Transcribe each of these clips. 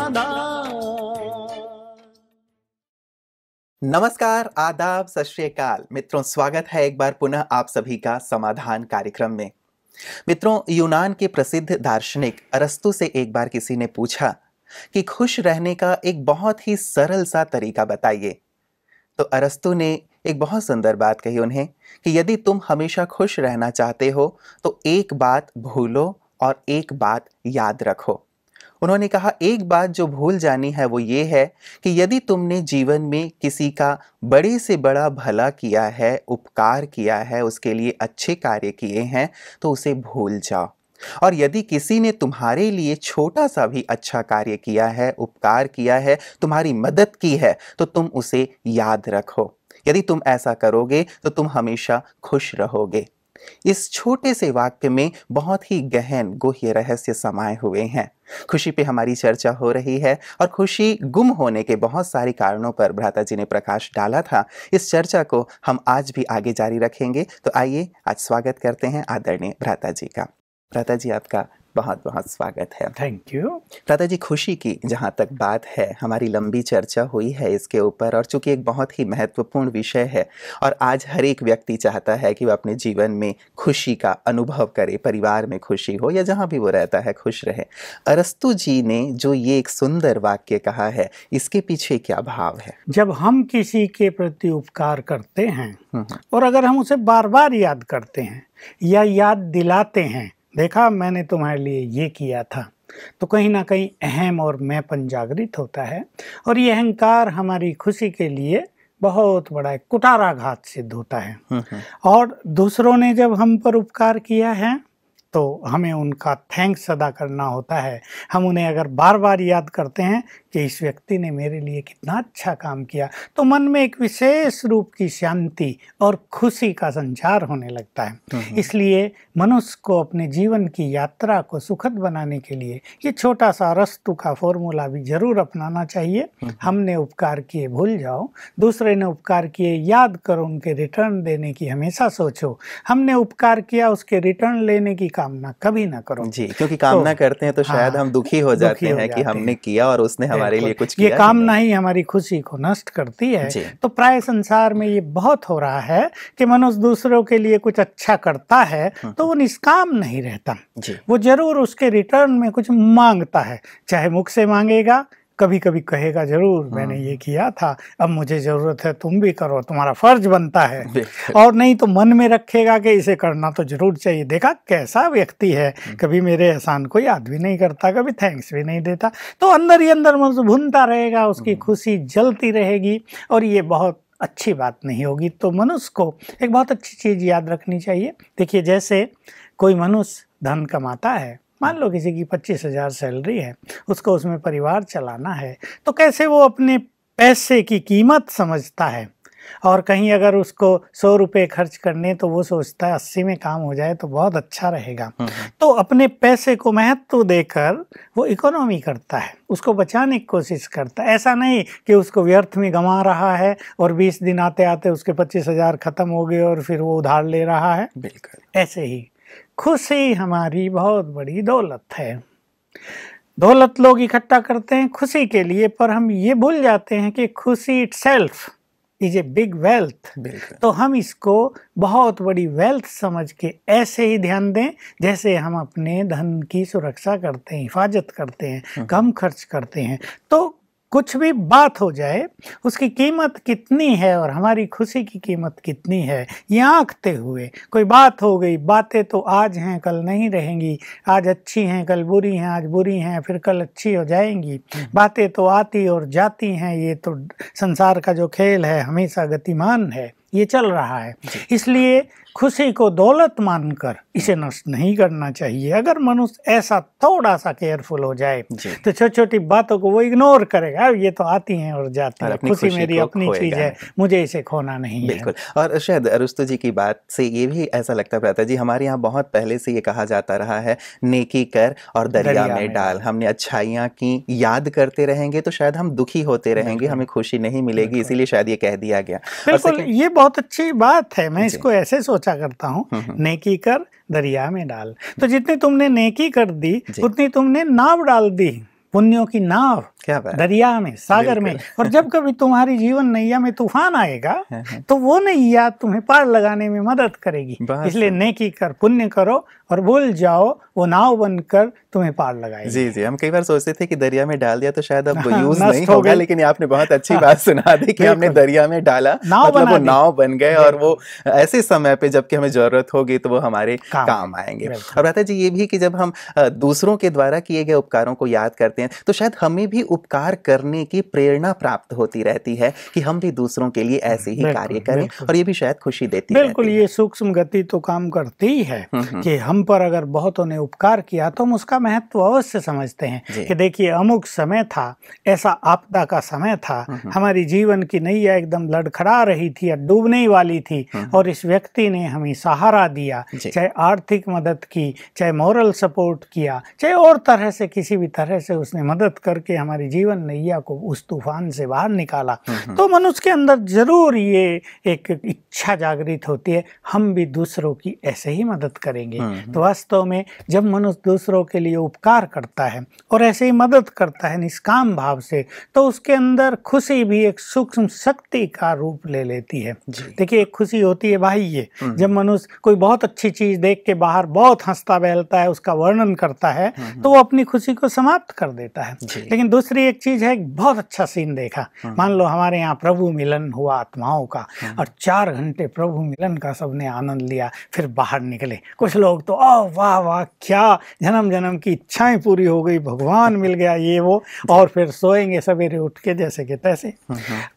समाधान। नमस्कार, आदाब, सत श्री अकाल मित्रों, स्वागत है एक बार पुनः आप सभी का समाधान कार्यक्रम में। मित्रों, यूनान के प्रसिद्ध दार्शनिक अरस्तु से एक बार किसी ने पूछा कि खुश रहने का एक बहुत ही सरल सा तरीका बताइए। तो अरस्तु ने एक बहुत सुंदर बात कही उन्हें कि यदि तुम हमेशा खुश रहना चाहते हो तो एक बात भूलो और एक बात याद रखो। उन्होंने कहा एक बात जो भूल जानी है वो ये है कि यदि तुमने जीवन में किसी का बड़े से बड़ा भला किया है, उपकार किया है, उसके लिए अच्छे कार्य किए हैं तो उसे भूल जाओ। और यदि किसी ने तुम्हारे लिए छोटा सा भी अच्छा कार्य किया है, उपकार किया है, तुम्हारी मदद की है तो तुम उसे याद रखो। यदि तुम ऐसा करोगे तो तुम हमेशा खुश रहोगे। इस छोटे से वाक्य में बहुत ही गहन गुह्य रहस्य समाये हुए हैं। खुशी पे हमारी चर्चा हो रही है और खुशी गुम होने के बहुत सारे कारणों पर भ्राता जी ने प्रकाश डाला था। इस चर्चा को हम आज भी आगे जारी रखेंगे। तो आइए आज स्वागत करते हैं आदरणीय भ्राता जी का। भ्राता जी, आपका बहुत बहुत स्वागत है। Thank you. भ्राता जी, खुशी की जहाँ तक बात है, हमारी लंबी चर्चा हुई है इसके ऊपर और चूंकि एक बहुत ही महत्वपूर्ण विषय है और आज हर एक व्यक्ति चाहता है कि वह अपने जीवन में खुशी का अनुभव करे, परिवार में खुशी हो या जहाँ भी वो रहता है खुश रहे। अरस्तु जी ने जो ये एक सुंदर वाक्य कहा है, इसके पीछे क्या भाव है? जब हम किसी के प्रति उपकार करते हैं और अगर हम उसे बार बार याद करते हैं या याद दिलाते हैं, देखा मैंने तुम्हारे लिए ये किया था, तो कहीं ना कहीं अहम और मैंपन जागृत होता है और ये अहंकार हमारी खुशी के लिए बहुत बड़ा एक कुठाराघात सिद्ध होता है। और दूसरों ने जब हम पर उपकार किया है तो हमें उनका थैंक्स अदा करना होता है। हम उन्हें अगर बार बार याद करते हैं कि इस व्यक्ति ने मेरे लिए कितना अच्छा काम किया, तो मन में एक विशेष रूप की शांति और खुशी का संचार होने लगता है। इसलिए मनुष्य को अपने जीवन की यात्रा को सुखद बनाने के लिए ये छोटा सा अरस्तु का फॉर्मूला भी जरूर अपनाना चाहिए। हमने उपकार किए भूल जाओ, दूसरे ने उपकार किए याद करो, उनके रिटर्न देने की हमेशा सोचो। हमने उपकार किया, उसके रिटर्न लेने की कामना कभी ना करो जी, क्योंकि कामना करते हैं तो शायद हम दुखी हो जाते हैं कि हमने किया और उसने हमारे लिए कुछ किया। ये कामना ही हमारी खुशी को नष्ट करती है। तो प्राय संसार में ये बहुत हो रहा है कि मनुष्य दूसरों के लिए कुछ अच्छा करता है तो वो निष्काम नहीं रहता, वो जरूर उसके रिटर्न में कुछ मांगता है। चाहे मुख से मांगेगा, कभी कभी कहेगा जरूर मैंने ये किया था, अब मुझे जरूरत है, तुम भी करो, तुम्हारा फर्ज बनता है। और नहीं तो मन में रखेगा कि इसे करना तो जरूर चाहिए। देखा कैसा व्यक्ति है, कभी मेरे एहसान को याद भी नहीं करता, कभी थैंक्स भी नहीं देता। तो अंदर ही अंदर मनुष्य भूनता रहेगा, उसकी खुशी जलती रहेगी और ये बहुत अच्छी बात नहीं होगी। तो मनुष्य को एक बहुत अच्छी चीज़ याद रखनी चाहिए। देखिए, जैसे कोई मनुष्य धन कमाता है, मान लो किसी की 25,000 सैलरी है, उसको उसमें परिवार चलाना है, तो कैसे वो अपने पैसे की कीमत समझता है। और कहीं अगर उसको 100 रुपये खर्च करने तो वो सोचता है 80 में काम हो जाए तो बहुत अच्छा रहेगा। तो अपने पैसे को महत्व देकर वो इकोनॉमी करता है, उसको बचाने की कोशिश करता है। ऐसा नहीं कि उसको व्यर्थ में गंवा रहा है और 20 दिन आते आते उसके 25,000 खत्म हो गए और फिर वो उधार ले रहा है। बिल्कुल ऐसे ही खुशी हमारी बहुत बड़ी दौलत है। दौलत लोग इकट्ठा करते हैं खुशी के लिए, पर हम ये भूल जाते हैं कि खुशी itself is a big wealth. तो हम इसको बहुत बड़ी वेल्थ समझ के ऐसे ही ध्यान दें जैसे हम अपने धन की सुरक्षा करते हैं, हिफाजत करते हैं, कम खर्च करते हैं। तो कुछ भी बात हो जाए, उसकी कीमत कितनी है और हमारी खुशी की कीमत कितनी है, ये आंकते हुए। कोई बात हो गई, बातें तो आज हैं कल नहीं रहेंगी, आज अच्छी हैं कल बुरी हैं, आज बुरी हैं फिर कल अच्छी हो जाएंगी। बातें तो आती और जाती हैं, ये तो संसार का जो खेल है हमेशा गतिमान है, ये चल रहा है। इसलिए खुशी को दौलत मानकर इसे नष्ट नहीं करना चाहिए। अगर मनुष्य ऐसा थोड़ा सा केयरफुल हो जाए तो छोटी छोटी बातों को वो इग्नोर करेगा, ये तो आती हैं और जाती हैं, खुशी मेरी अपनी चीज है, मुझे इसे खोना नहीं है। बिल्कुल। और शायद अरस्तु जी की बात से ये भी ऐसा लगता रहता है जी, हमारे यहाँ बहुत पहले से ये कहा जाता रहा है, नेकी कर और दरिया में डाल। हमने अच्छाइयाँ की याद करते रहेंगे तो शायद हम दुखी होते रहेंगे, हमें खुशी नहीं मिलेगी, इसीलिए शायद ये कह दिया गया। बिल्कुल, ये बहुत अच्छी बात है। मैं इसको ऐसे सोचा करता हूँ, नेकी कर दरिया में डाल। तो जितनी तुमने नेकी कर दी उतनी तुमने नाव डाल दी पुण्यों की नाव क्या बात, दरिया में, सागर में। और जब कभी तुम्हारी जीवन नैया में तूफान आएगा तो वो नैया तुम्हें पार लगाने में मदद करेगी। इसलिए नेकी कर, पुण्य करो और भूल जाओ, वो नाव बनकर तुम्हें पार लगाएगी। जी जी, हम कई बार सोचते थे कि दरिया में डाल दिया तो शायद अब यूज नहीं होगा, लेकिन आपने बहुत अच्छी बात सुना दी कि हमने दरिया में डाला, मतलब वो नाव बन गए और वो ऐसे समय पे जबकि हमें जरूरत होगी तो वो हमारे काम आएंगे। और रहता जी ये भी कि जब हम दूसरों के द्वारा किए गए उपकारों को याद करते हैं तो शायद हमें भी उपकार करने की प्रेरणा प्राप्त होती रहती है कि हम भी दूसरों के लिए ऐसे ही कार्य करें, और ये भी शायद खुशी देती है। बिल्कुल, ये सूक्ष्म गति तो काम करती ही है कि हम पर अगर बहुतों ने उपकार किया तो हम उसका महत्व अवश्य समझते हैं कि देखिए अमुक समय था, ऐसा आपदा का समय था, हमारी जीवन की नैया एकदम लड़खड़ा रही थी या डूबने ही वाली थी, और इस व्यक्ति ने हमें सहारा दिया, चाहे आर्थिक मदद की, चाहे मॉरल सपोर्ट किया, चाहे और तरह से किसी भी तरह से उसने मदद करके हमारी जीवन नैया को उस तूफान से बाहर निकाला। तो मनुष्य के अंदर जरूर ये एक इच्छा जागृत होती है, हम भी दूसरों की ऐसे ही मदद करेंगे। तो वास्तव में जब मनुष्य दूसरों के लिए उपकार करता है और ऐसे ही मदद करता है निष्काम भाव से, तो उसके अंदर खुशी भी एक सूक्ष्म शक्ति का रूप ले लेती है। देखिए एक खुशी होती है भाई ये, जब मनुष्य कोई बहुत अच्छी चीज देख के बाहर बहुत हंसता बहलता है, उसका वर्णन करता है, तो वो अपनी खुशी को समाप्त कर देता है। लेकिन दूसरी एक चीज है, बहुत अच्छा सीन देखा, मान लो हमारे यहाँ प्रभु मिलन हुआ आत्माओं का, और 4 घंटे प्रभु मिलन का सबने आनंद लिया, फिर बाहर निकले। कुछ लोग तो वाह वाह क्या जन्म जन्म की इच्छाएं पूरी हो गई, भगवान मिल गया, ये वो, और फिर सोएंगे सवेरे उठ के जैसे के तैसे।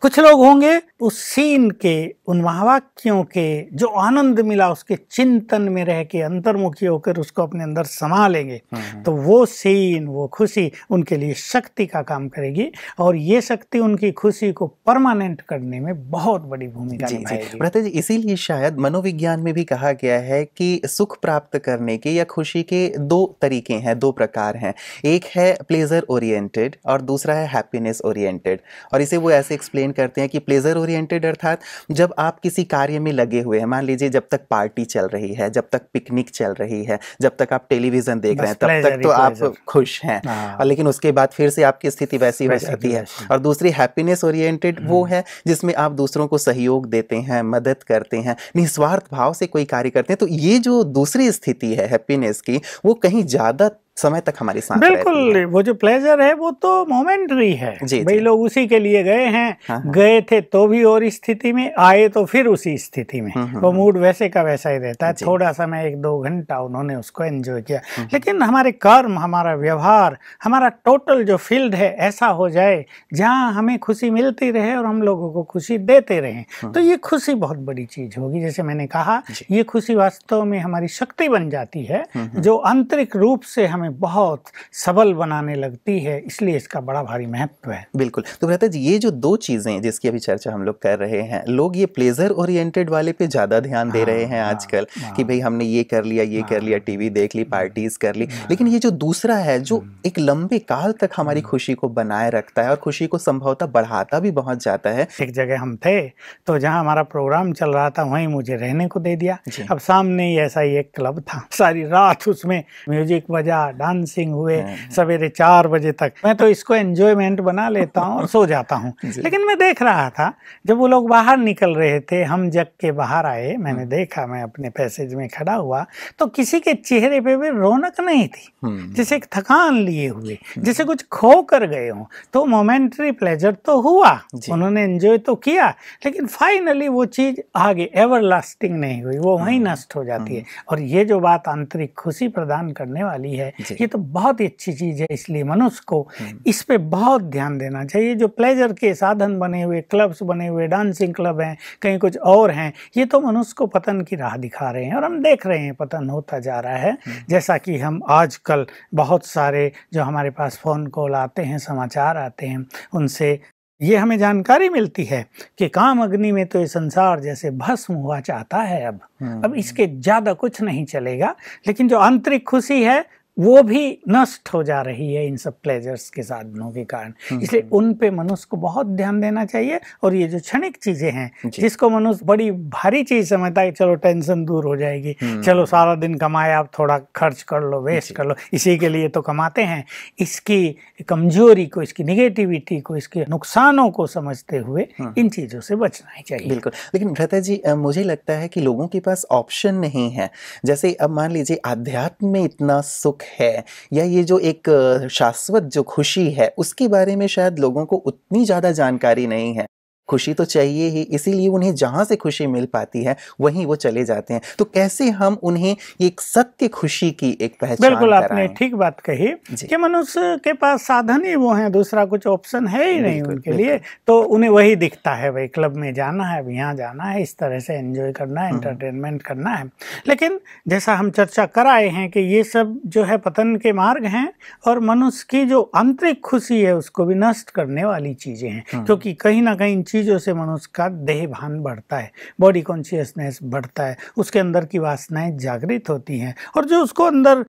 कुछ लोग होंगे उस सीन के, उन महावाक्यों के जो आनंद मिला उसके चिंतन में रह के अंतर्मुखी होकर उसको अपने अंदर समा लेंगे, तो वो सीन, वो खुशी उनके लिए शक्ति का काम करेगी, और ये शक्ति उनकी खुशी को परमानेंट करने में बहुत बड़ी भूमिका निभाएगी। भ्राता जी, इसीलिए शायद मनोविज्ञान में भी कहा गया है कि सुख प्राप्त करने के या खुशी के 2 तरीके हैं, 2 प्रकार हैं। एक है प्लेजर ओरिएंटेड और दूसरा है हैप्पीनेस ओरिएंटेड। और इसे वो ऐसे एक्सप्लेन करते हैं कि प्लेजर ओरिएंटेड अर्थात जब आप किसी कार्य में लगे हुए हैं, मान लीजिए जब तक पार्टी चल रही है, जब तक पिकनिक चल रही है, जब तक आप टेलीविजन देख रहे हैं, तब तक तो आप खुश हैं, और लेकिन उसके बाद फिर से आपकी स्थिति वैसी हो जाती है। और दूसरी हैप्पीनेस ओरिएंटेड वो है जिसमें आप दूसरों को सहयोग देते हैं, मदद करते हैं, निस्वार्थ भाव से कोई कार्य करते हैं। तो ये जो दूसरी स्थिति है हैप्पीनेस की, वो कहीं ज्यादा समय तक हमारे साथ बिल्कुल है। वो जो प्लेजर है वो तो मोमेंटरी है, भाई लोग उसी के लिए गए हैं, गए थे तो भी और स्थिति में, आए तो फिर उसी स्थिति में, वो मूड वैसे का वैसा ही रहता है। थोड़ा समय 1-2 घंटा उन्होंने उसको एंजॉय किया, लेकिन हमारे कर्म, हमारा व्यवहार, हमारा टोटल जो फील्ड है ऐसा हो जाए जहाँ हमें खुशी मिलती रहे और हम लोगों को खुशी देते रहें, तो ये खुशी बहुत बड़ी चीज होगी। जैसे मैंने कहा, ये खुशी वास्तव में हमारी शक्ति बन जाती है, जो आंतरिक रूप से हमें बहुत सबल बनाने लगती है, इसलिए इसका बड़ा भारी महत्व है। बिल्कुल। तो भ्राता जी, ये जो 2 चीजें जिसकी अभी चर्चा हम लोग कर रहे हैं, लोग ये प्लेजर ओरिएंटेड वाले पे ज्यादा ध्यान दे रहे हैं आजकल कि भाई हमने ये कर लिया, ये कर लिया, टीवी देख ली, पार्टीज कर ली, लेकिन ये जो दूसरा है जो एक लंबे काल तक हमारी खुशी को बनाए रखता है और खुशी को संभवतः बढ़ाता भी बहुत जाता है। एक जगह हम थे तो जहाँ हमारा प्रोग्राम चल रहा था वहीं मुझे रहने को दे दिया। अब सामने ही ऐसा ही एक क्लब था, सारी रात उसमें म्यूजिक बजा, डांसिंग हुए, सवेरे 4 बजे तक। मैं तो इसको एंजॉयमेंट बना लेता हूँ और सो जाता हूँ, लेकिन मैं देख रहा था जब वो लोग बाहर निकल रहे थे, हम जग के बाहर आए, मैंने देखा, मैं अपने पैसेज में खड़ा हुआ तो किसी के चेहरे पे भी रौनक नहीं थी, जैसे एक थकान लिए हुए, जैसे कुछ खो कर गए हों। तो मोमेंटरी प्लेजर तो हुआ, उन्होंने एंजॉय तो किया, लेकिन फाइनली वो चीज आगे एवर लास्टिंग नहीं हुई, वो वहीं नष्ट हो जाती है। और ये जो बात आंतरिक खुशी प्रदान करने वाली है, ये तो बहुत ही अच्छी चीज है। इसलिए मनुष्य को इस पे बहुत ध्यान देना चाहिए। जो प्लेजर के साधन बने हुए, क्लब्स बने हुए, डांसिंग क्लब हैं, कहीं कुछ और हैं, ये तो मनुष्य को पतन की राह दिखा रहे हैं और हम देख रहे हैं पतन होता जा रहा है। जैसा कि हम आजकल बहुत सारे जो हमारे पास फोन कॉल आते हैं, समाचार आते हैं, उनसे ये हमें जानकारी मिलती है कि काम अग्नि में तो ये संसार जैसे भस्म हुआ चाहता है। अब इसके ज्यादा कुछ नहीं चलेगा, लेकिन जो आंतरिक खुशी है वो भी नष्ट हो जा रही है इन सब प्लेजर्स के साधनों के कारण। इसलिए उन पे मनुष्य को बहुत ध्यान देना चाहिए। और ये जो क्षणिक चीजें हैं, जिसको मनुष्य बड़ी भारी चीज समझता है, चलो टेंशन दूर हो जाएगी, चलो सारा दिन कमाए, आप थोड़ा खर्च कर लो, वेस्ट कर लो, इसी के लिए तो कमाते हैं। इसकी कमजोरी को, इसकी निगेटिविटी को, इसके नुकसानों को समझते हुए इन चीजों से बचना ही चाहिए। बिल्कुल। लेकिन भ्राता जी, मुझे लगता है कि लोगों के पास ऑप्शन नहीं है। जैसे अब मान लीजिए अध्यात्म में इतना सुख है, या ये जो एक शाश्वत जो खुशी है उसके बारे में शायद लोगों को उतनी ज़्यादा जानकारी नहीं है। खुशी तो चाहिए ही, इसीलिए उन्हें जहाँ से खुशी मिल पाती है वहीं वो चले जाते हैं। तो कैसे हम उन्हें एक सत्य खुशी की एक पहचान बिल्कुल कराएं? आपने ठीक बात कही कि मनुष्य के पास साधन ही वो हैं, दूसरा कुछ ऑप्शन है ही नहीं उनके लिए। तो उन्हें वही दिखता है, भाई क्लब में जाना है, यहाँ जाना है, इस तरह से एंजॉय करना है, एंटरटेनमेंट करना है। लेकिन जैसा हम चर्चा कर आए हैं कि ये सब जो है पतन के मार्ग हैं, और मनुष्य की जो आंतरिक खुशी है उसको भी नष्ट करने वाली चीजें हैं। क्योंकि कहीं ना कहीं चीजों से मनुष्य का देह भान बढ़ता है, बॉडी कॉन्शियसनेस बढ़ता है, उसके अंदर की वासनाएं जागृत होती हैं, और जो उसको अंदर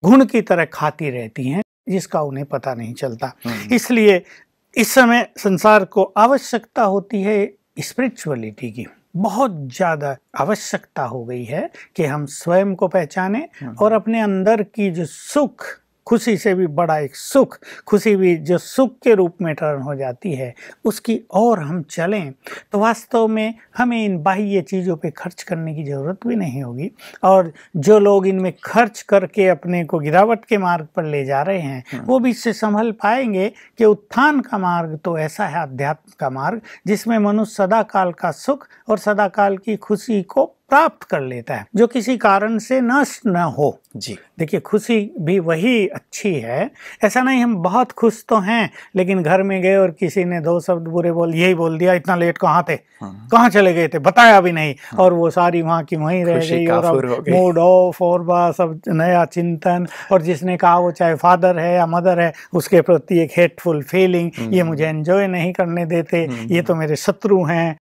घुन की तरह खाती रहती हैं, जिसका उन्हें पता नहीं चलता। इसलिए इस समय संसार को आवश्यकता होती है स्पिरिचुअलिटी की, बहुत ज्यादा आवश्यकता हो गई है कि हम स्वयं को पहचाने और अपने अंदर की जो सुख, खुशी से भी बड़ा एक सुख, खुशी भी जो सुख के रूप में टर्न हो जाती है, उसकी ओर हम चलें, तो वास्तव में हमें इन बाह्य चीज़ों पे खर्च करने की ज़रूरत भी नहीं होगी। और जो लोग इनमें खर्च करके अपने को गिरावट के मार्ग पर ले जा रहे हैं, वो भी इससे संभल पाएंगे कि उत्थान का मार्ग तो ऐसा है, अध्यात्म का मार्ग, जिसमें मनुष्य सदाकाल का सुख और सदाकाल की खुशी को प्राप्त कर लेता है, जो किसी कारण से नष्ट न हो। जी देखिए, खुशी भी वही अच्छी है। ऐसा नहीं हम बहुत खुश तो हैं, लेकिन घर में गए और किसी ने दो शब्द बुरे यही बोल दिया, इतना लेट कहाँ थे, कहाँ चले गए थे, बताया भी नहीं, और वो सारी वहाँ की वहीं रह गई, और अब मूड ऑफ और बस सब नया चिंतन, और जिसने कहा वो चाहे फादर है या मदर है, उसके प्रति एक हेटफुल फीलिंग, ये मुझे एंजॉय नहीं करने देते, ये तो मेरे शत्रु हैं,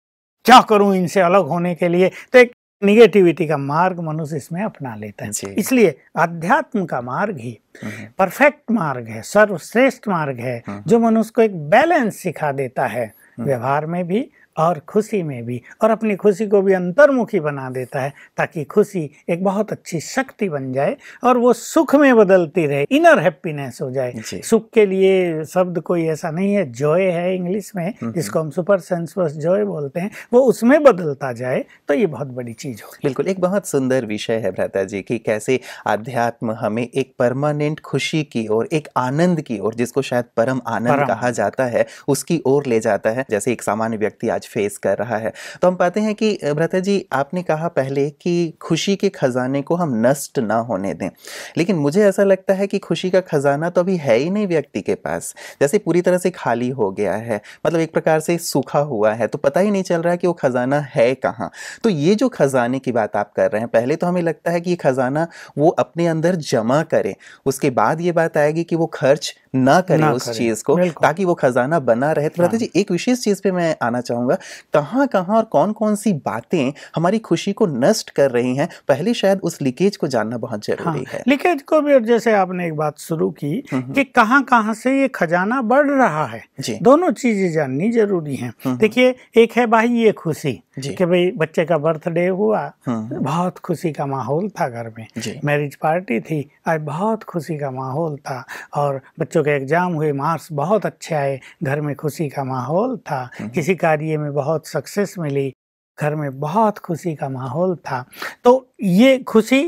क्या करूं इनसे अलग होने के लिए। तो एक निगेटिविटी का मार्ग मनुष्य इसमें अपना लेता है। इसलिए अध्यात्म का मार्ग ही परफेक्ट मार्ग है, सर्वश्रेष्ठ मार्ग है, जो मनुष्य को एक बैलेंस सिखा देता है, व्यवहार में भी और खुशी में भी, और अपनी खुशी को भी अंतर्मुखी बना देता है, ताकि खुशी एक बहुत अच्छी शक्ति बन जाए और वो सुख में बदलती रहे, इनर हैप्पीनेस हो जाए। सुख के लिए शब्द कोई ऐसा नहीं है, जॉय है इंग्लिश में, जिसको हम सुपर सेंसुअस जॉय बोलते हैं, वो उसमें बदलता जाए, तो ये बहुत बड़ी चीज होगी। बिल्कुल, एक बहुत सुंदर विषय है भ्राता जी कि कैसे आध्यात्म हमें एक परमानेंट खुशी की ओर, एक आनंद की ओर, जिसको शायद परम आनंद कहा जाता है, उसकी ओर ले जाता है, जैसे एक सामान्य व्यक्ति आज फेस कर रहा है। तो हम पाते हैं कि भ्राता जी, आपने कहा पहले कि खुशी के खजाने को हम नष्ट ना होने दें, लेकिन मुझे ऐसा लगता है कि खुशी का खजाना तो अभी है ही नहीं व्यक्ति के पास, जैसे पूरी तरह से खाली हो गया है, मतलब एक प्रकार से सूखा हुआ है, तो पता ही नहीं चल रहा है कि वो खजाना है कहाँ। तो ये जो खजाने की बात आप कर रहे हैं, पहले तो हमें लगता है कि ये खजाना वो अपने अंदर जमा करे, उसके बाद ये बात आएगी कि वो खर्च ना करे उस चीज को, ताकि वो खजाना बना रहे। तो भ्राता जी, एक विशेष चीज पे मैं आना चाहूंगा, कहाँ कहाँ और कौन कौन सी बातें हमारी खुशी को नष्ट कर रही हैं, पहले शायद उस लीकेज को जानना बहुत जरूरी है। लीकेज को भी, और जैसे आपने एक बात शुरू की कि कहाँ कहाँ से ये खजाना बढ़ रहा है, दोनों चीजें जाननी जरूरी हैं। देखिए, एक है बाह्य खुशी कि भाई बच्चे का बर्थडे हुआ, बहुत खुशी का माहौल था घर में, मैरिज पार्टी थी, आज बहुत खुशी का माहौल था, और बच्चों के एग्जाम हुए, मार्क्स बहुत अच्छे आए, घर में खुशी का माहौल था, किसी कार्य में बहुत सक्सेस मिली, घर में बहुत खुशी का माहौल था। तो ये खुशी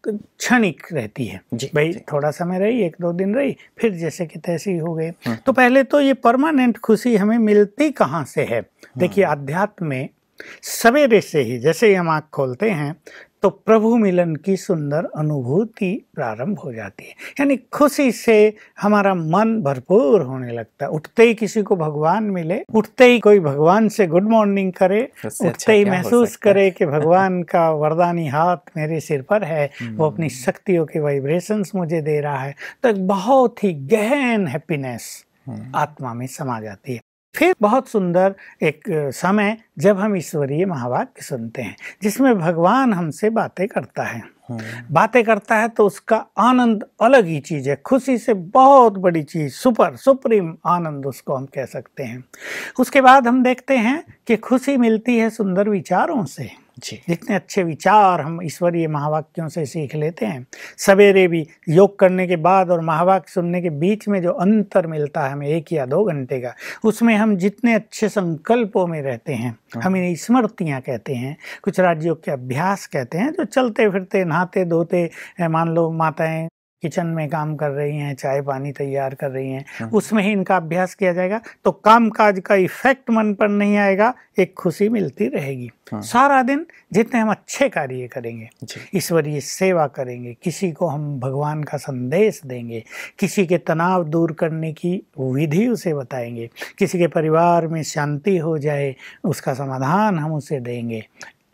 क्षणिक रहती है, भाई थोड़ा समय रही, एक दो दिन रही, फिर जैसे कि तैसी हो गए। तो पहले तो ये परमानेंट खुशी हमें मिलती कहाँ से है? देखिए, अध्यात्म में सवेरे से ही जैसे ही हम आँख खोलते हैं तो प्रभु मिलन की सुंदर अनुभूति प्रारंभ हो जाती है, यानी खुशी से हमारा मन भरपूर होने लगता है। उठते ही किसी को भगवान मिले, उठते ही कोई भगवान से गुड मॉर्निंग करे, उठते ही महसूस करे कि भगवान का वरदानी हाथ मेरे सिर पर है, वो अपनी शक्तियों के वाइब्रेशंस मुझे दे रहा है, तो एक बहुत ही गहन हैप्पीनेस आत्मा में समा जाती है। फिर बहुत सुंदर एक समय जब हम ईश्वरीय महावाक्य सुनते हैं, जिसमें भगवान हमसे बातें करता है, बातें करता है तो उसका आनंद अलग ही चीज है, खुशी से बहुत बड़ी चीज, सुप्रीम आनंद उसको हम कह सकते हैं। उसके बाद हम देखते हैं कि खुशी मिलती है सुंदर विचारों से। जितने अच्छे विचार हम ईश्वरीय महावाक्यों से सीख लेते हैं, सवेरे भी योग करने के बाद और महावाक्य सुनने के बीच में जो अंतर मिलता है हमें 1 या 2 घंटे का, उसमें हम जितने अच्छे संकल्पों में रहते हैं, हम इन्हें स्मृतियाँ कहते हैं, कुछ राज्यों के अभ्यास कहते हैं, जो चलते फिरते नहाते धोते, मान लो माताएं किचन में काम कर रही हैं, चाय पानी तैयार कर रही हैं, उसमें ही इनका अभ्यास किया जाएगा तो काम काज का इफेक्ट मन पर नहीं आएगा, एक खुशी मिलती रहेगी। सारा दिन जितने हम अच्छे कार्य करेंगे, ईश्वरीय सेवा करेंगे, किसी को हम भगवान का संदेश देंगे, किसी के तनाव दूर करने की विधि उसे बताएंगे, किसी के परिवार में शांति हो जाए उसका समाधान हम उसे देंगे,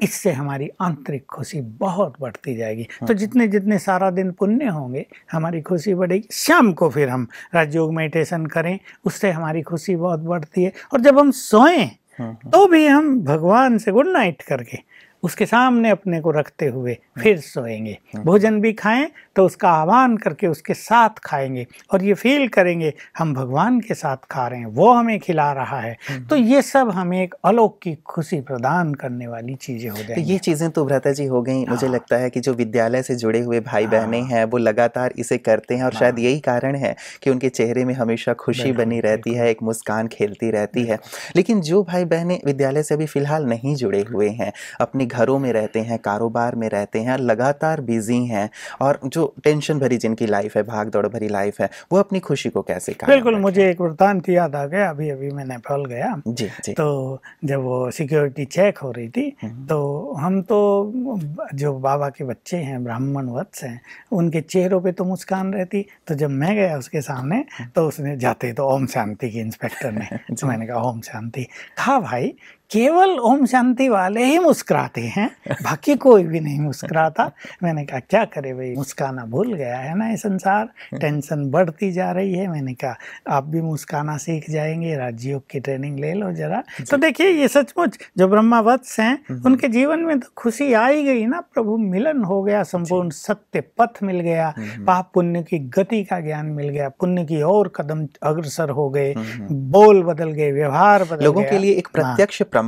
इससे हमारी आंतरिक खुशी बहुत बढ़ती जाएगी। तो जितने जितने सारा दिन पुण्य होंगे हमारी खुशी बढ़ेगी। शाम को फिर हम राजयोग मेडिटेशन करें, उससे हमारी खुशी बहुत बढ़ती है। और जब हम सोएं तो भी हम भगवान से गुड नाइट करके उसके सामने अपने को रखते हुए फिर सोएंगे। भोजन भी खाएं तो उसका आह्वान करके उसके साथ खाएंगे और ये फील करेंगे हम भगवान के साथ खा रहे हैं, वो हमें खिला रहा है। तो ये सब हमें एक अलौकिक खुशी प्रदान करने वाली चीजें हो जाएंगी। तो ये चीजें तो भ्राता जी हो गई। मुझे लगता है कि जो विद्यालय से जुड़े हुए भाई बहनें हैं वो लगातार इसे करते हैं और शायद यही कारण है कि उनके चेहरे में हमेशा खुशी बनी रहती है, एक मुस्कान खेलती रहती है। लेकिन जो भाई बहनें विद्यालय से अभी फिलहाल नहीं जुड़े हुए हैं, अपने घरों में रहते हैं, कारोबार में रहते हैं, लगातार बिजी हैं और जो टेंशन भरी जिनकी लाइफ है, भाग दौड़ भरी लाइफ है, वो अपनी खुशी को कैसे कायम बिल्कुल रखें? मुझे एक वृत्तांत याद आ गया। अभी मैं नेपाल गया जी। तो जब वो सिक्योरिटी चेक हो रही थी तो हम तो जो बाबा के बच्चे हैं, ब्राह्मण वत्स हैं, उनके चेहरों पे तो मुस्कान रहती। तो जब मैं गया उसके सामने तो उसने जाते तो ओम शांति की इंस्पेक्टर ने तो मैंने कहा ओम शांति। कहा भाई केवल ओम शांति वाले ही मुस्कुराते हैं, बाकी कोई भी नहीं मुस्कुराता। मैंने कहा क्या करे भाई, मुस्काना भूल गया है ना ये संसार, टेंशन बढ़ती जा रही है। मैंने कहा आप भी मुस्काना सीख जाएंगे, राजयोग की ट्रेनिंग ले लो जरा। तो देखिए ये सचमुच जो ब्रह्मावत्स हैं उनके जीवन में तो खुशी आई गई ना, प्रभु मिलन हो गया, संपूर्ण सत्य पथ मिल गया, पाप पुण्य की गति का ज्ञान मिल गया, पुण्य की और कदम अग्रसर हो गए, बोल बदल गए, व्यवहार बदल गया। लोगों के लिए एक प्रत्यक्ष प्रमाण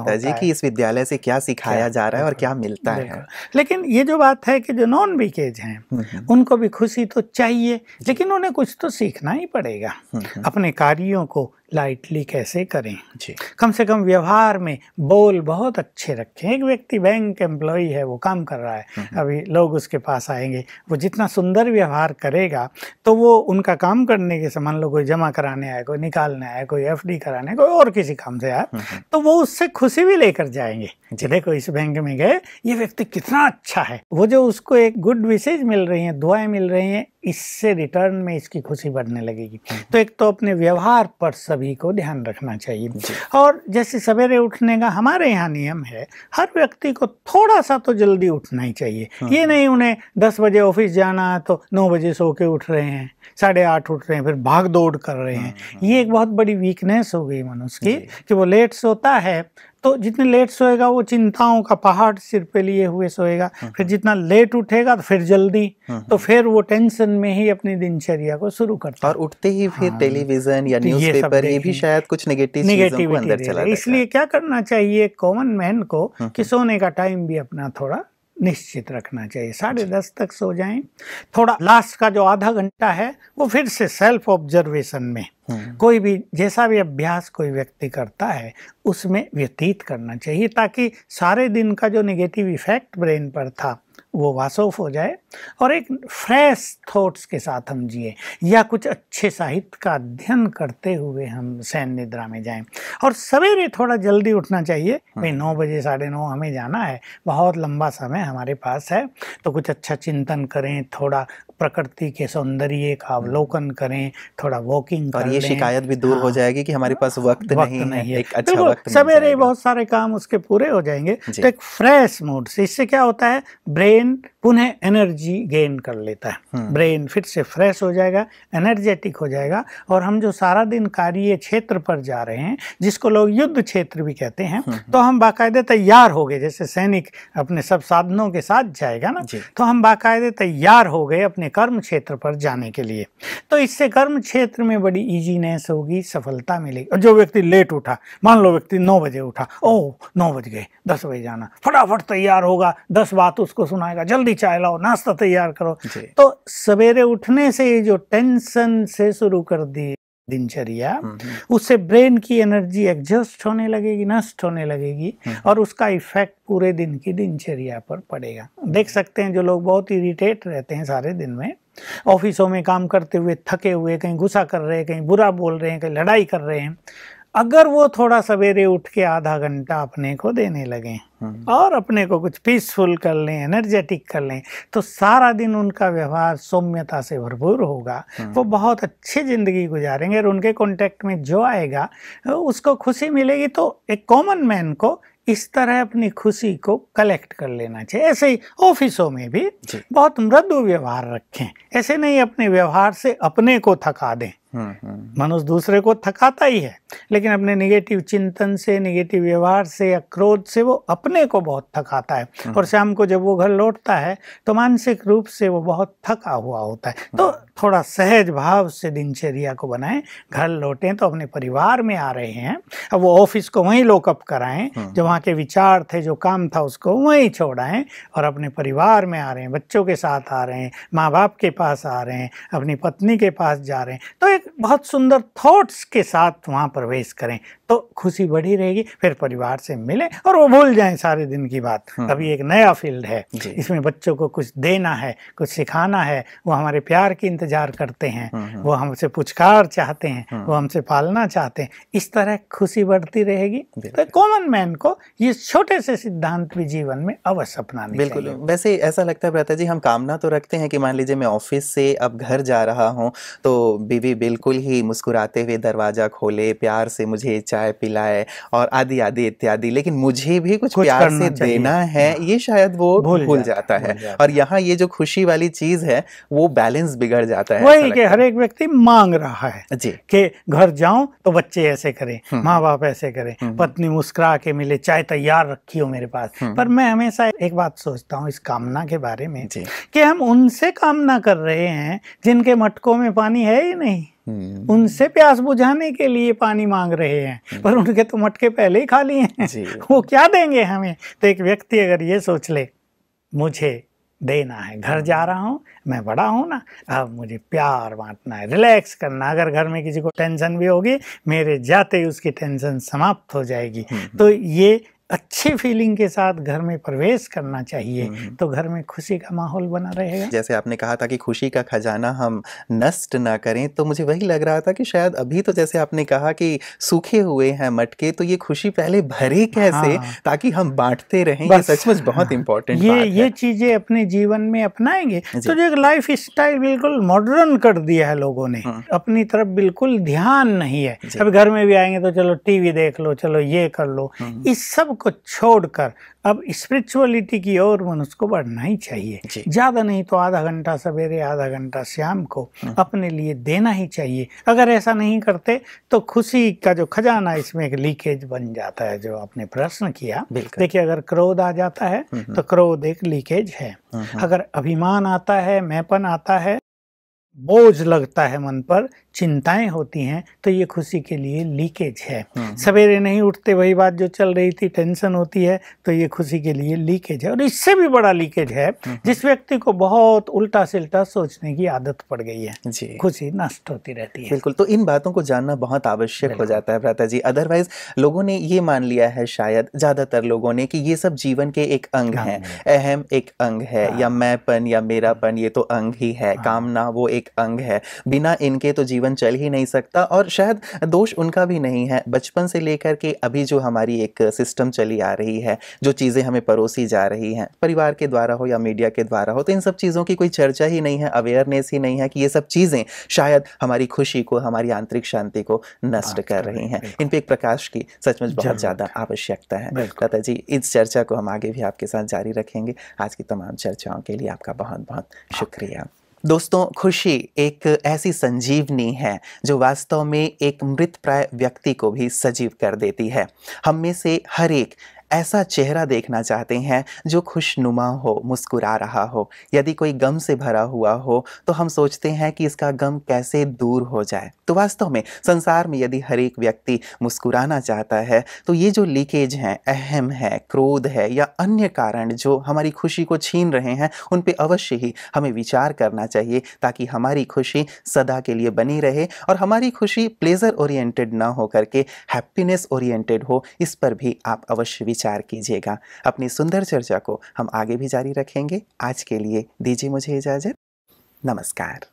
है जी कि इस विद्यालय से क्या सिखाया जा रहा है और क्या मिलता है। लेकिन ये जो बात है कि जो नॉन बीकेज हैं उनको भी खुशी तो चाहिए, लेकिन उन्हें कुछ तो सीखना ही पड़ेगा। अपने कार्यों को लाइटली कैसे करें, कम से कम व्यवहार में बोल बहुत अच्छे रखें। एक व्यक्ति बैंक एम्प्लॉई है, वो काम कर रहा है, अभी लोग उसके पास आएंगे, वो जितना सुंदर व्यवहार करेगा तो वो उनका काम करने के समान, लो कोई जमा कराने आए, कोई निकालने आए, कोई एफडी कराने, कोई और किसी काम से आए, तो वो उससे खुशी भी लेकर जाएंगे। देखो इस बैंक में गए, ये व्यक्ति कितना अच्छा है, वो जो उसको एक गुड विशेज मिल रही है, दुआएं मिल रही हैं, इससे रिटर्न में इसकी खुशी बढ़ने लगेगी। तो एक तो अपने व्यवहार पर सभी को ध्यान रखना चाहिए। और जैसे सवेरे उठने का हमारे यहाँ नियम है, हर व्यक्ति को थोड़ा सा तो जल्दी उठना ही चाहिए। ये नहीं उन्हें 10 बजे ऑफिस जाना है तो 9 बजे सो के उठ रहे हैं, 8:30 उठ रहे हैं, फिर भाग दौड़ कर रहे हैं। ये एक बहुत बड़ी वीकनेस हो गई मनुष्य की कि वो लेट सोता है, तो जितने लेट सोएगा वो चिंताओं का पहाड़ सिर पे लिए हुए सोएगा, फिर जितना लेट उठेगा तो फिर जल्दी, तो फिर वो टेंशन में ही अपनी दिनचर्या को शुरू करता है। और उठते ही फिर टेलीविजन या न्यूज़पेपर ये भी शायद कुछ नेगेटिव को अंदर चला जाता है। इसलिए क्या करना चाहिए कॉमन मैन को कि सोने का टाइम भी अपना थोड़ा निश्चित रखना चाहिए। 10:30 तक सो जाएं। थोड़ा लास्ट का जो आधा घंटा है वो फिर से सेल्फ ऑब्जर्वेशन में, कोई भी जैसा भी अभ्यास कोई व्यक्ति करता है उसमें व्यतीत करना चाहिए, ताकि सारे दिन का जो नेगेटिव इफेक्ट ब्रेन पर था वो वाश ऑफ हो जाए और एक फ्रेश थॉट्स के साथ हम जिए, या कुछ अच्छे साहित्य का अध्ययन करते हुए हम शयन निद्रा में जाएं। और सवेरे थोड़ा जल्दी उठना चाहिए भाई, 9 बजे 9:30 हमें जाना है, बहुत लंबा समय हमारे पास है, तो कुछ अच्छा चिंतन करें, थोड़ा प्रकृति के सौंदर्य का अवलोकन करें, थोड़ा वॉकिंग कर और ये लें। शिकायत भी दूर हो जाएगी कि हमारे पास वक्त नहीं है, एक अच्छा वक्त मिल सवेरे ही जाएगा। बहुत सारे काम उसके पूरे हो जाएंगे। तो एक फ्रेश मूड से, इससे क्या होता है, ब्रेन पुनः एनर्जी गेन कर लेता है, ब्रेन फिर से फ्रेश हो जाएगा, एनर्जेटिक हो जाएगा। और हम जो सारा दिन कार्य क्षेत्र पर जा रहे हैं, जिसको लोग युद्ध क्षेत्र भी कहते हैं, तो हम बाकायदे तैयार हो गए। जैसे सैनिक अपने सब साधनों के साथ जाएगा ना, तो हम बाकायदे तैयार हो गए अपने कर्म क्षेत्र पर जाने के लिए। तो इससे कर्म क्षेत्र में बड़ी इजीनेस होगी, सफलता मिलेगी। और जो व्यक्ति लेट उठा, मान लो व्यक्ति 9 बजे उठा, ओह 9 बज गए, 10 बजे जाना, फटाफट तैयार होगा, 10 बात उसको सुनाएगा, जल्दी चाय लाओ, नाश्ता तैयार करो। तो सवेरे उठने से जो टेंशन से शुरू कर दी दिनचर्या, उससे ब्रेन की एनर्जी एग्जॉस्ट होने लगेगी, नष्ट होने लगेगी, और उसका इफेक्ट पूरे दिन की दिनचर्या पर पड़ेगा। देख सकते हैं जो लोग बहुत इरिटेट रहते हैं सारे दिन में, ऑफिसों में काम करते हुए थके हुए, कहीं गुस्सा कर रहे हैं, कहीं बुरा बोल रहे हैं, कहीं लड़ाई कर रहे हैं, अगर वो थोड़ा सवेरे उठ के आधा घंटा अपने को देने लगें और अपने को कुछ पीसफुल कर लें, एनर्जेटिक कर लें, तो सारा दिन उनका व्यवहार सौम्यता से भरपूर होगा। वो बहुत अच्छी जिंदगी गुजारेंगे और उनके कांटेक्ट में जो आएगा उसको खुशी मिलेगी। तो एक कॉमन मैन को इस तरह अपनी खुशी को कलेक्ट कर लेना चाहिए। ऐसे ही ऑफिसों में भी बहुत मृदु व्यवहार रखें, ऐसे नहीं अपने व्यवहार से अपने को थका दें। मनुष्य दूसरे को थकाता ही है, लेकिन अपने निगेटिव चिंतन से, निगेटिव व्यवहार से या क्रोध से वो अपने को बहुत थकाता है। और शाम को जब वो घर लौटता है तो मानसिक रूप से वो बहुत थका हुआ होता है। तो थोड़ा सहज भाव से दिनचर्या को बनाएं। घर लौटें तो अपने परिवार में आ रहे हैं, अब वो ऑफिस को वहीं लॉकअप कराएं, जो वहाँ के विचार थे, जो काम था, उसको वहीं छोड़ाएं और अपने परिवार में आ रहे हैं, बच्चों के साथ आ रहे हैं, माँ बाप के पास आ रहे हैं, अपनी पत्नी के पास जा रहे हैं। तो एक बहुत सुंदर थॉट्स के साथ वहाँ प्रवेश करें तो खुशी बढ़ी रहेगी। फिर परिवार से मिलें और वो भूल जाएं सारे दिन की बात। अभी एक नया फील्ड है, इसमें बच्चों को कुछ देना है, कुछ सिखाना है, वो हमारे प्यार की इंतजार करते हैं, वो हमसे पुचकार चाहते हैं, वो हमसे पालना चाहते हैं। इस तरह खुशी बढ़ती रहेगी। तो कॉमन मैन को ये छोटे से सिद्धांत भी जीवन में अवश्य अपनाने चाहिए। बिल्कुल। वैसे ऐसा लगता है भ्राता जी, हम कामना तो रखते हैं कि मान लीजिए मैं ऑफिस से अब घर जा रहा हूँ तो बीवी बिल्कुल ही मुस्कुराते हुए दरवाजा खोले, प्यार से मुझे चाय पिलाए और आदि आदि इत्यादि, लेकिन मुझे भी कुछ प्यार से देना है, ये शायद वो भूल जाता है। और यहाँ ये जो खुशी वाली चीज है वो बैलेंस बिगड़ जाता है। वही कि हर एक व्यक्ति मांग रहा है जी कि घर जाऊं तो बच्चे ऐसे करें, माँ बाप ऐसे करें, पत्नी मुस्कुरा के मिले, चाय तैयार रखी हो मेरे पास। पर मैं हमेशा एक बात सोचता हूँ इस कामना के बारे में कि हम उनसे कामना कर रहे हैं जिनके मटकों में पानी है ही नहीं। उनसे प्यास बुझाने के लिए पानी मांग रहे हैं, पर उनके तो मटके पहले ही खाली हैं। वो क्या देंगे हमें? तो एक व्यक्ति अगर ये सोच ले, मुझे देना है, घर जा रहा हूँ, मैं बड़ा हूँ ना, अब मुझे प्यार बांटना है, रिलैक्स करना। अगर घर में किसी को टेंशन भी होगी, मेरे जाते ही उसकी टेंशन समाप्त हो जाएगी। तो ये अच्छी फीलिंग के साथ घर में प्रवेश करना चाहिए, तो घर में खुशी का माहौल बना रहेगा। जैसे आपने कहा था कि खुशी का खजाना हम नष्ट ना करें, तो मुझे वही लग रहा था कि शायद अभी तो जैसे आपने कहा कि सूखे हुए हैं मटके, तो ये खुशी पहले भरे कैसे, ताकि हम बांटते रहें। ये सचमुच बहुत इंपॉर्टेंट बात है। ये चीजें अपने जीवन में अपनाएंगे तो जो एक लाइफ स्टाइल बिल्कुल मॉडर्न कर दिया है लोगों ने, अपनी तरफ बिल्कुल ध्यान नहीं है। अब घर में भी आएंगे तो चलो टीवी देख लो, चलो ये कर लो, इस सब को छोड़कर अब स्पिरिचुअलिटी की ओर मनुष्य को बढ़ना ही चाहिए। ज्यादा नहीं तो आधा घंटा सवेरे, आधा घंटा शाम को अपने लिए देना ही चाहिए। अगर ऐसा नहीं करते तो खुशी का जो खजाना, इसमें एक लीकेज बन जाता है। जो आपने प्रश्न किया, देखिए अगर क्रोध आ जाता है तो क्रोध एक लीकेज है। अगर अभिमान आता है, मैंपन आता है, बोझ लगता है मन पर, चिंताएं होती हैं, तो ये खुशी के लिए लीकेज है। सवेरे नहीं उठते, वही बात जो चल रही थी, टेंशन होती है, तो ये खुशी के लिए लीकेज है। और इससे भी बड़ा लीकेज है जिस व्यक्ति को बहुत उल्टा सिल्टा सोचने की आदत पड़ गई है, खुशी नष्ट होती रहती है। बिल्कुल। तो इन बातों को जानना बहुत आवश्यक हो जाता है भ्राता जी। अदरवाइज लोगों ने ये मान लिया है, शायद ज्यादातर लोगों ने, कि ये सब जीवन के एक अंग है, अहम एक अंग है, या मैंपन या मेरापन ये तो अंग ही है, कामना वो एक अंग है। बिना इनके तो जीवन चल ही नहीं सकता, और शायद दोष उनका भी नहीं है। बचपन से लेकर के अभी जो हमारी एक सिस्टम चली आ रही है, जो चीज़ें हमें परोसी जा रही हैं, परिवार के द्वारा हो या मीडिया के द्वारा हो, तो इन सब चीज़ों की कोई चर्चा ही नहीं है, अवेयरनेस ही नहीं है कि ये सब चीज़ें शायद हमारी खुशी को, हमारी आंतरिक शांति को नष्ट कर रही हैं। इन पे एक प्रकाश की सचमुच बहुत ज़्यादा आवश्यकता है। लता जी, इस चर्चा को हम आगे भी आपके साथ जारी रखेंगे। आज की तमाम चर्चाओं के लिए आपका बहुत बहुत शुक्रिया। दोस्तों, खुशी एक ऐसी संजीवनी है जो वास्तव में एक मृतप्राय व्यक्ति को भी सजीव कर देती है। हम में से हर एक ऐसा चेहरा देखना चाहते हैं जो खुशनुमा हो, मुस्कुरा रहा हो। यदि कोई गम से भरा हुआ हो तो हम सोचते हैं कि इसका गम कैसे दूर हो जाए। तो वास्तव में संसार में यदि हर एक व्यक्ति मुस्कुराना चाहता है तो ये जो लीकेज हैं, अहम है, क्रोध है या अन्य कारण जो हमारी खुशी को छीन रहे हैं, उन पे अवश्य ही हमें विचार करना चाहिए, ताकि हमारी खुशी सदा के लिए बनी रहे और हमारी खुशी प्लेजर ओरिएंटेड ना हो करके हैप्पीनेस ओरिएंटेड हो। इस पर भी आप अवश्य विचार कीजिएगा। अपनी सुंदर चर्चा को हम आगे भी जारी रखेंगे। आज के लिए दीजिए मुझे इजाजत। नमस्कार।